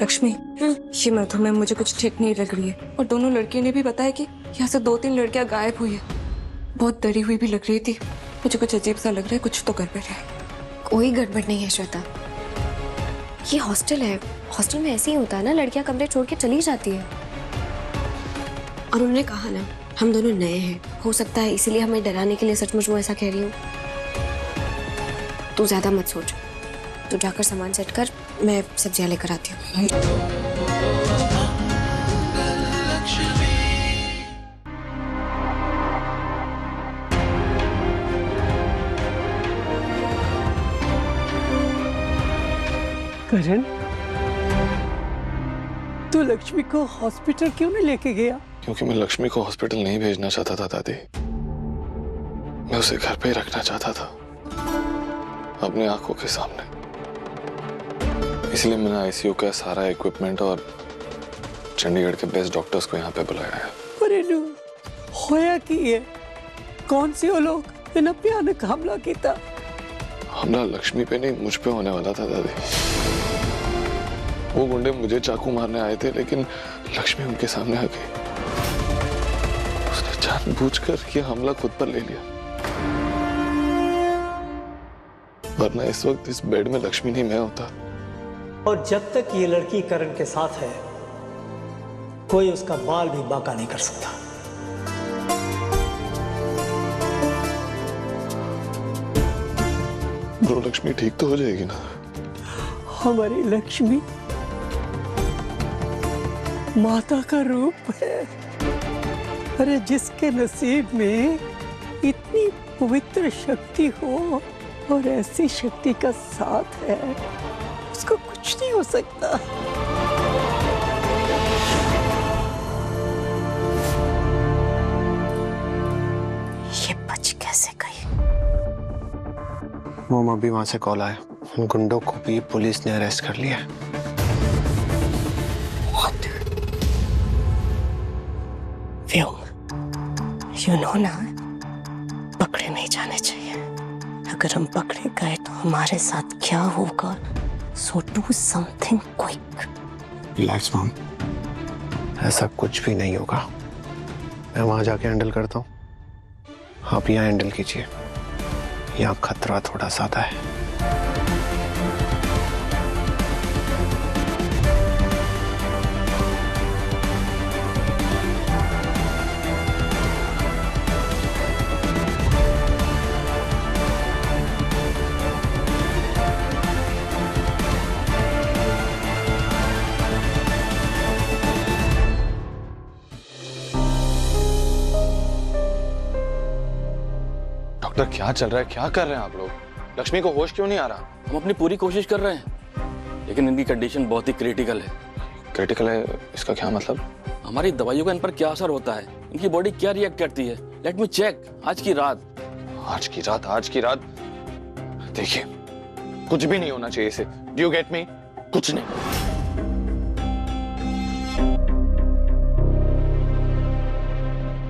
लक्ष्मी, ये मधु में मुझे कुछ ठीक नहीं लग रही है। और दोनों लड़कियों ने भी बताया कि यहाँ से 2-3 लड़कियां गायब हुई है। बहुत डरी हुई भी लग रही थी। मुझे कुछ अजीब सा लग रहा है, कुछ तो गड़बड़ है। कोई गड़बड़ नहीं है श्वेता, ये हॉस्टल है। हॉस्टल में ऐसे ही होता है ना, लड़कियां कमरे छोड़ के चली जाती है। और उन्होंने कहा ना, हम दोनों नए हैं, हो सकता है इसीलिए हमें डराने के लिए सचमुच मैं ऐसा कह रही हूँ। तू ज्यादा मत सोच, तू जाकर सामान सेट कर, मैं सब्जियां लेकर आती हूँ। करण, तू लक्ष्मी को हॉस्पिटल क्यों नहीं लेके गया? क्योंकि मैं लक्ष्मी को हॉस्पिटल नहीं भेजना चाहता था दादी। मैं उसे घर पे ही रखना चाहता था, अपनी आंखों के सामने। इसलिए मैंने आईसीयू का सारा इक्विपमेंट और चंडीगढ़ के बेस्ट डॉक्टर्स को यहाँ पे बुलाया है। अरे नो, होया की है? कौन से वो लोग इन्हें भयानक हमला किया? हमला लक्ष्मी पे नहीं, मुझ पे होने वाला था दादी। वो गुंडे मुझे चाकू मारने आए थे, लेकिन लक्ष्मी उनके सामने आ गई। उसने जानबूझकर ये हमला खुद पर ले लिया, वरना इस वक्त इस बेड में लक्ष्मी नहीं मैं होता। और जब तक ये लड़की करण के साथ है, कोई उसका बाल भी बांका नहीं कर सकता। ब्रो, लक्ष्मी ठीक तो हो जाएगी ना? हमारी लक्ष्मी माता का रूप है। अरे जिसके नसीब में इतनी पवित्र शक्ति हो और ऐसी शक्ति का साथ है, उसको कुछ नहीं हो सकता। ये बच कैसे गई? मोम, अभी वहां से कॉल आया, उन गुंडों को भी पुलिस ने अरेस्ट कर लिया है। ना, पकड़े नहीं जाने चाहिए। अगर हम पकड़े गए तो हमारे साथ क्या होगा? So do something quick. Relax mom, ऐसा कुछ भी नहीं होगा। मैं वहां जाके हैंडल करता हूँ, आप यहाँ हैंडल कीजिए। यहाँ खतरा थोड़ा ज्यादा है। डॉक्टर, क्या चल रहा है? क्या कर रहे हैं आप लोग? लक्ष्मी को होश क्यों नहीं आ रहा? हम अपनी पूरी कोशिश कर रहे हैं, लेकिन इनकी कंडीशन बहुत ही क्रिटिकल है। क्रिटिकल है, इसका क्या मतलब? हमारी दवाइयों का इन पर क्या असर होता है, इनकी बॉडी क्या रिएक्ट करती है? Let me check. आज की रात देखिए, कुछ भी नहीं होना चाहिए इसे। Do you get me? कुछ नहीं।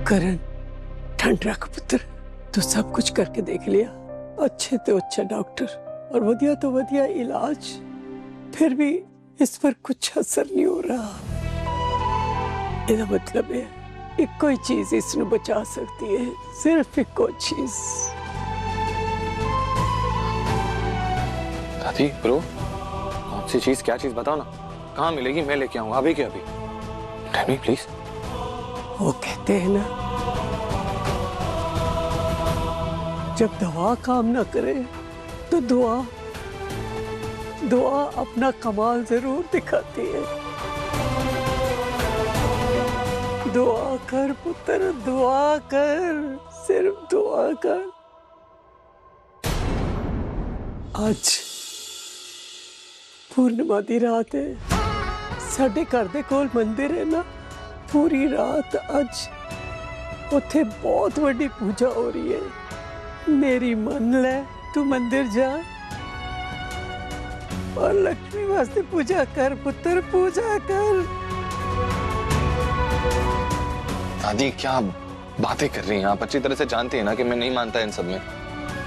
करण, ठंड रख पुत्र, तो सब कुछ करके देख लिया। अच्छे तो अच्छा डॉक्टर और वधिया तो वधिया इलाज, फिर भी इस पर कुछ असर नहीं हो रहा। इसका मतलब है एक कोई चीज इसने बचा सकती है, सिर्फ एक कोई चीज। दादी, ब्रो, कौन सी चीज? क्या चीज? बताओ ना, कहाँ मिलेगी? मैं लेके आऊंगा अभी के अभी। Tell me please. वो कहते हैं ना, जब दवा काम ना करे तो दुआ अपना कमाल जरूर दिखाती है। दुआ कर पुत्र, दुआ कर, सिर्फ दुआ कर। आज पूर्णिमा दी रात है, साडे घर दे कोल मंदिर है ना, पूरी रात अज उथे बहुत बड़ी पूजा हो रही है। मेरी मन ले, तू मंदिर जा और लक्ष्मी वास्ते पूजा कर पुत्र, पूजा कर। दादी, क्या बातें कर रही हैं आप? अच्छी तरह से जानती है ना कि मैं नहीं मानता इन सब में।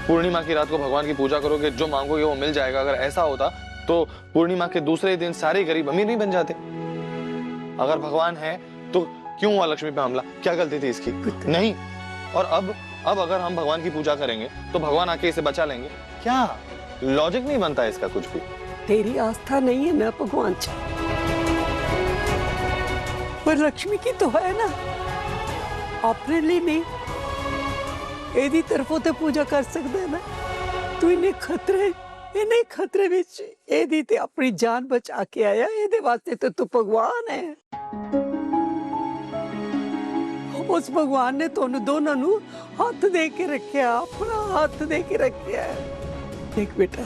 पूर्णिमा की रात को भगवान की पूजा करोगे, जो मांगोगे वो मिल जाएगा। अगर ऐसा होता तो पूर्णिमा के दूसरे दिन सारे गरीब अमीर नहीं बन जाते? अगर भगवान है तो क्यों हुआ लक्ष्मी पे हमला? क्या गलती थी इसकी? नहीं। और अब अगर हम भगवान की पूजा करेंगे तो भगवान आके इसे बचा लेंगे? क्या लॉजिक नहीं बनता इसका कुछ भी। तेरी आस्था नहीं है ना भगवान च, पर लक्ष्मी की तो है ना, अपने लिए नहीं। एदी तरफों ते पूजा कर सकता है ना। तू इन्हें खतरे विच एदी ते अपनी जान बचा के आया, एदे वास्ते तो तू भगवान है। उस भगवान ने तुहानू दोनों नू हाथ दे के रखिया, अपना हाथ दे के रखिया। देख बेटा,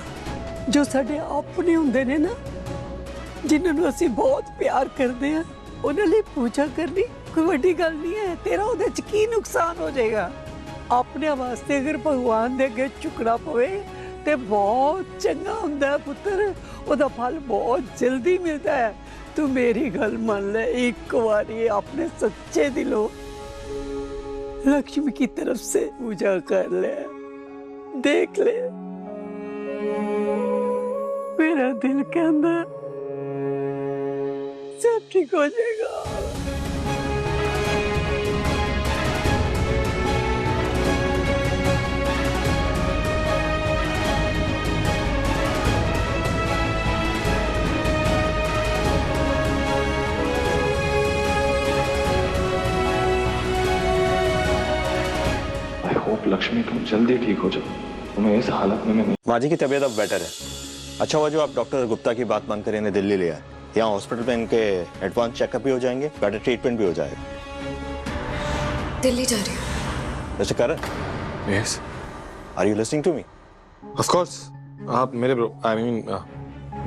जो साडे अपने हुंदे ने ना, जिन्हां असीं बहुत प्यार करते हैं, उन्हां लई पूजा करनी कोई वड्डी गल नहीं है। तेरा उहदे च की नुकसान हो जाएगा? अपने वास्ते अगर भगवान दे अगे झुकना पवे ते बहुत चंगा हुंदा है पुत्र, उहदा फल बहुत जल्दी मिलता है। तू मेरी गल मान ले, एक बारी अपने सच्चे दिलों लक्ष्मी की तरफ से पूजा कर ले, देख ले मेरा दिल के अंदर सब ठीक हो जाएगा। आई होप लक्ष्मी तुम जल्दी ठीक हो जाओ। तुम्हें इस हालत में मैं नहीं। माँ जी की तबीयत अब बेटर है। अच्छा हुआ जो आप डॉक्टर गुप्ता की बात मानकर इन्हें दिल्ली ले आए। यहाँ हॉस्पिटल में इनके एडवांस चेकअप भी हो जाएंगे, बेटर ट्रीटमेंट भी हो जाएगा। दिल्ली जा रही हूँ। वैसे Karan, yes are you listening to me? Of course. आप मेरे आई मीन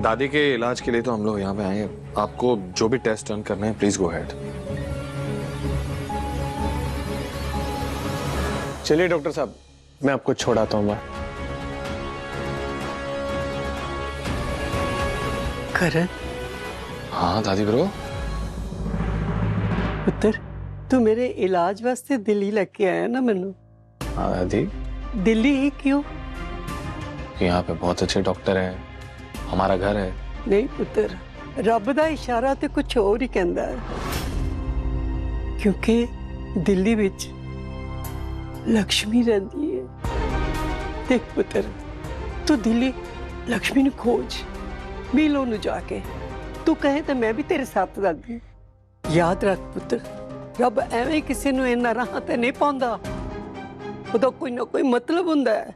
दादी के इलाज के लिए तो हम लोग यहाँ पे आए हैं। आपको जो भी टेस्ट रन करना है प्लीज गो अहेड। चलिए डॉक्टर साहब, मैं आपको छोड़ाता हूँ। करण, हाँ दादी ब्रो। पुत्र, तू मेरे इलाज वास्ते दिल्ली लेके आया ना मैनू? हाँ दादी। दिल्ली ही क्यों? यहाँ पे बहुत अच्छे डॉक्टर हैं, हमारा घर है। नहीं पुत्र, रब दा इशारा ते कुछ और ही कहंदा है। क्योंकि दिल्ली विच लक्ष्मी रहती है। देख पुत्र, तू दिल्ली लक्ष्मी ने खोज, मिल ओनू जाके। तू कहे तो मैं भी तेरे साथ रहूंगी। याद रख पुत्र, रब एवें किसी नू इन्ना राह ते नहीं पाउंदा, ओदा कोई ना कोई मतलब हुंदा है।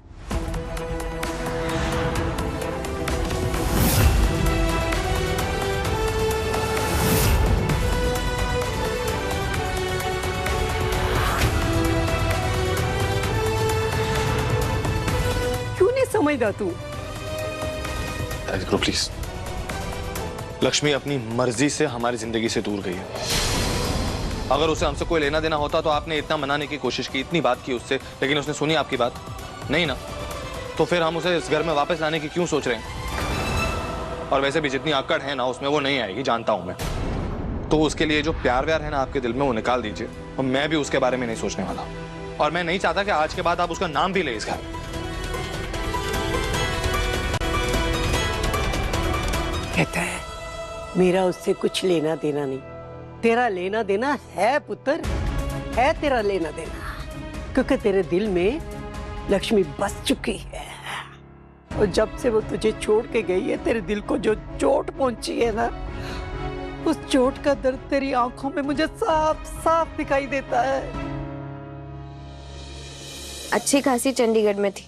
क्यों नहीं समझदा तू? दादी ब्रो प्लीज। लक्ष्मी अपनी मर्जी से हमारी जिंदगी से दूर गई है। अगर उसे हमसे कोई लेना देना होता तो आपने इतना मनाने की कोशिश की, इतनी बात की उससे, लेकिन उसने सुनी आपकी बात नहीं ना। तो फिर हम उसे इस घर में वापस लाने की क्यों सोच रहे हैं? और वैसे भी जितनी आकड़ है ना उसमें वो नहीं आएगी, जानता हूं मैं। तो उसके लिए जो प्यार व्यार है ना आपके दिल में वो निकाल दीजिए, और मैं भी उसके बारे में नहीं सोचने वाला। और मैं नहीं चाहता कि आज के बाद आप उसका नाम भी ले इस घर में। कहता है मेरा उससे कुछ लेना देना नहीं। तेरा लेना देना है पुत्र, है तेरा लेना देना, क्योंकि तेरे दिल में लक्ष्मी बस चुकी है। और जब से वो तुझे छोड़ के गई है, तेरे दिल को जो चोट पहुंची है ना, उस चोट का दर्द तेरी आंखों में मुझे साफ साफ दिखाई देता है। अच्छी खासी चंडीगढ़ में थी,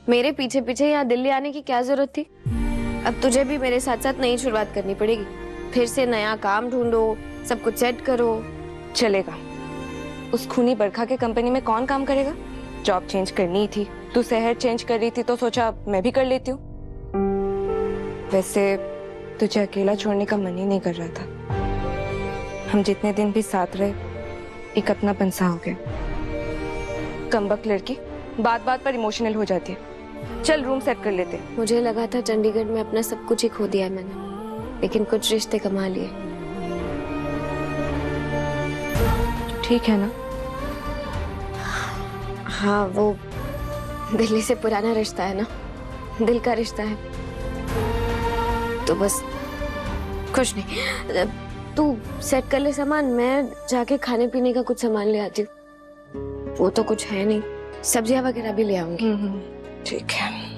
मेरे पीछे पीछे यहाँ दिल्ली आने की क्या जरूरत थी? अब तुझे भी मेरे साथ साथ नई शुरुआत करनी पड़ेगी। फिर से नया काम ढूंढो, सब कुछ सेट करो। चलेगा। उस खूनी बरखा के कंपनी में कौन काम करेगा? जॉब चेंज करनी थी, तू शहर चेंज कर रही थी तो सोचा मैं भी कर लेती हूँ। वैसे तुझे अकेला छोड़ने का मन ही नहीं कर रहा था। हम जितने दिन भी साथ रहे, एक अपना पंसा हो गया। कमबख्त लड़की बात बात पर इमोशनल हो जाती है। चल रूम सेट कर लेते। मुझे लगा था चंडीगढ़ में अपना सब कुछ ही खो दिया है मैंने, लेकिन कुछ रिश्ते कमा लिए। ठीक है ना? हाँ, वो दिल्ली से पुराना रिश्ता है ना, दिल का रिश्ता है। तो बस कुछ नहीं, तू सेट कर ले सामान, मैं जाके खाने पीने का कुछ सामान ले आती हूँ। वो तो कुछ है नहीं, सब्जियां वगैरह भी ले आऊंगी। ठीक है।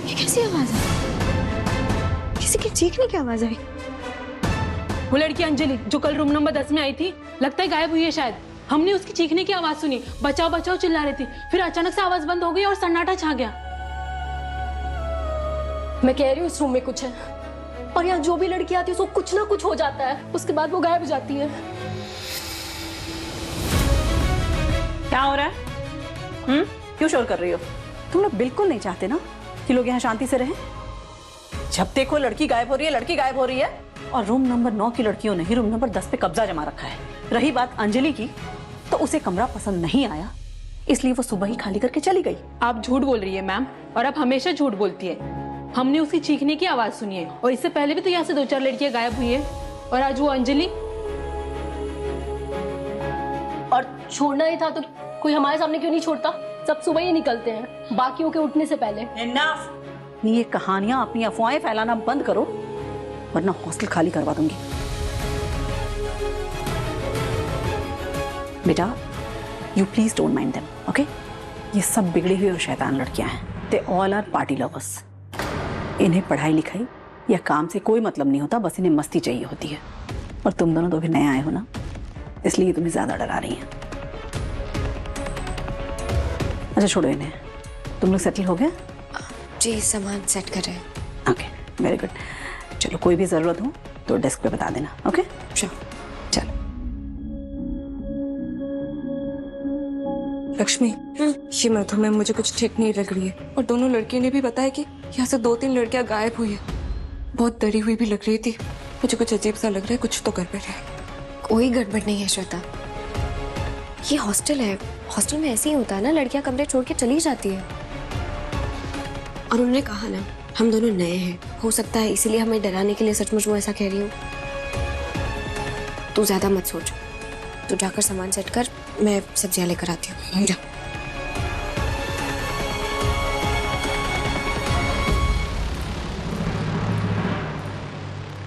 ये कैसी आवाज है? किसी की चीखने की आवाज आई। वो लड़की अंजलि जो कल रूम नंबर 10 में आई थी, लगता है गायब हुई है शायद। हमने उसकी चीखने की आवाज सुनी, बचाओ बचाओ चिल्ला रही थी, फिर अचानक से आवाज बंद हो गई और सन्नाटा छा गया। मैं कह रही हूँ इस रूम में कुछ है, और यहाँ जो भी लड़की आती है उसको कुछ ना कुछ हो जाता है, उसके बाद वो गायब हो जाती है। क्या हो रहा है? क्यों शोर कर रही हो? तुम लोग बिल्कुल नहीं चाहते ना कि लोग यहाँ शांति से रहें। जब देखो लड़की गायब हो रही है, लड़की गायब हो रही है। और रूम नंबर 9 की लड़कियों ने ही रूम नंबर 10 पे कब्जा जमा रखा है। रही बात अंजलि की, तो उसे कमरा पसंद नहीं आया, इसलिए वो सुबह ही खाली करके चली गई। आप झूठ बोल रही है मैम, और आप हमेशा झूठ बोलती है। हमने उसकी चीखने की आवाज सुनी है, और इससे पहले भी तो यहाँ से 2-4 लड़कियां गायब हुई है, और आज वो अंजलि। और छोड़ना ही था तो कोई हमारे सामने क्यों नहीं छोड़ता? सब सुबह ही निकलते हैं, बाकियों के उठने से पहले। Enough! ये कहानियां, अपनी अफवाहें फैलाना बंद करो, वरना हॉस्टल खाली करवा दूंगी। बेटा, you please don't mind them, okay? ये सब बिगड़ी हुई और शैतान लड़कियां हैं। They all are party lovers. इन्हें पढ़ाई लिखाई या काम से कोई मतलब नहीं होता, बस इन्हें मस्ती चाहिए होती है। और तुम दोनों तो भी नए आए हो ना, इसलिए तुम्हें ज्यादा डरा रही हैं। अच्छा छोड़ो इन्हें, तुम लोग सेटल हो गए? जी सामान सेट कर रहे हैं। Okay, very good. चलो कोई भी जरूरत हो तो डेस्क पे बता देना, ओके? श्योर। चलो। लक्ष्मी, ये मधु में मुझे कुछ ठीक नहीं लग रही है, और दोनों लड़कियों ने भी बताया कि यहाँ से 2-3 लड़कियां गायब हुई है। बहुत डरी हुई भी लग रही थी। मुझे कुछ अजीब सा लग रहा है, कुछ तो गड़बड़ है। कोई गड़बड़ नहीं है श्वेता, ये हॉस्टल है, हॉस्टल में ऐसे ही होता है ना, लड़कियां कमरे छोड़ के चली जाती है। और उन्होंने कहा ना, हम दोनों नए हैं, हो सकता है इसीलिए हमें डराने के लिए सचमुच वो ऐसा कह रही हूँ। तू ज्यादा मत सोच, तू जाकर सामान सेट कर, मैं सब्जियां लेकर आती हूँ। जा।